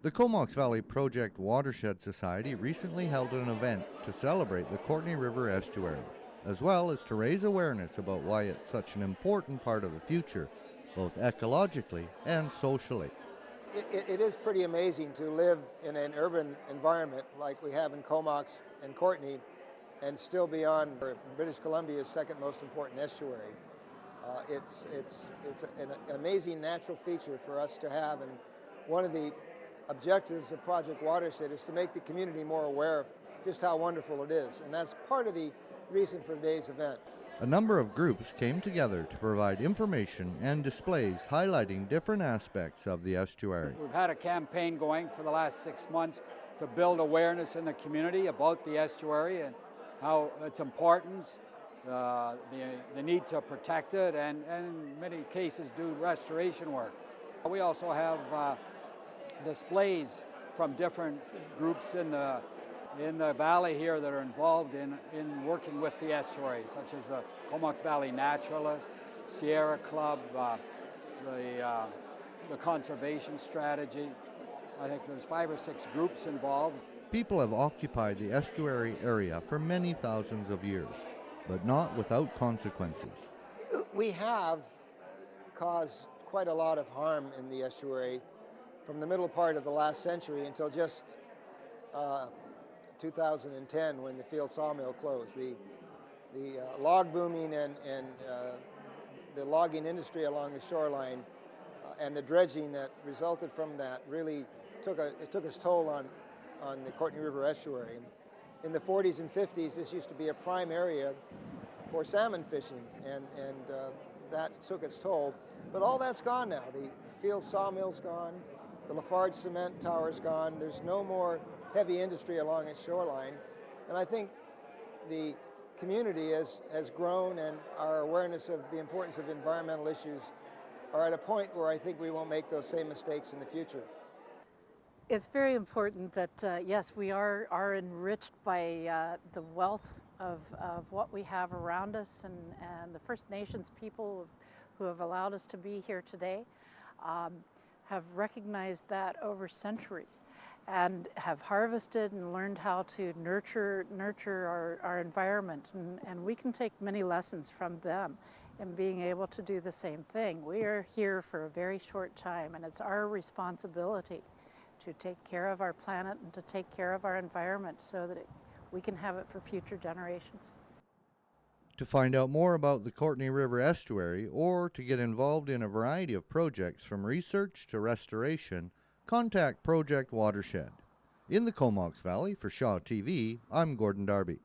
The Comox Valley Project Watershed Society recently held an event to celebrate the Courtenay River estuary, as well as to raise awareness about why it's such an important part of the future, both ecologically and socially. It is pretty amazing to live in an urban environment like we have in Comox and Courtenay and still be on British Columbia's second most important estuary. It's an amazing natural feature for us to have, and one of the objectives of Project Watershed is to make the community more aware of just how wonderful it is, and that's part of the reason for today's event. A number of groups came together to provide information and displays highlighting different aspects of the estuary. We've had a campaign going for the last 6 months to build awareness in the community about the estuary and how its importance, the need to protect it, and in many cases do restoration work. We also have displays from different groups in the valley here that are involved in working with the estuary, such as the Comox Valley Naturalists, Sierra Club, the conservation strategy. I think there's 5 or 6 groups involved. People have occupied the estuary area for many thousands of years, but not without consequences. We have caused quite a lot of harm in the estuary from the middle part of the last century until just 2010, when the field sawmill closed. The log booming and the logging industry along the shoreline and the dredging that resulted from that really took its toll on the Courtenay River estuary. In the 40s and 50s, this used to be a prime area for salmon fishing, and that took its toll. But all that's gone now. The field sawmill's gone, the Lafarge cement tower's gone. There's no more heavy industry along its shoreline, and I think the community has grown, and our awareness of the importance of environmental issues are at a point where I think we won't make those same mistakes in the future. It's very important that, yes, we are enriched by the wealth of what we have around us, and the First Nations people who have allowed us to be here today have recognized that over centuries and have harvested and learned how to nurture our environment, and we can take many lessons from them in being able to do the same thing. We are here for a very short time, and it's our responsibility to take care of our planet and to take care of our environment so that we can have it for future generations. To find out more about the Courtenay River estuary or to get involved in a variety of projects from research to restoration, contact Project Watershed. In the Comox Valley, for Shaw TV, I'm Gordon Darby.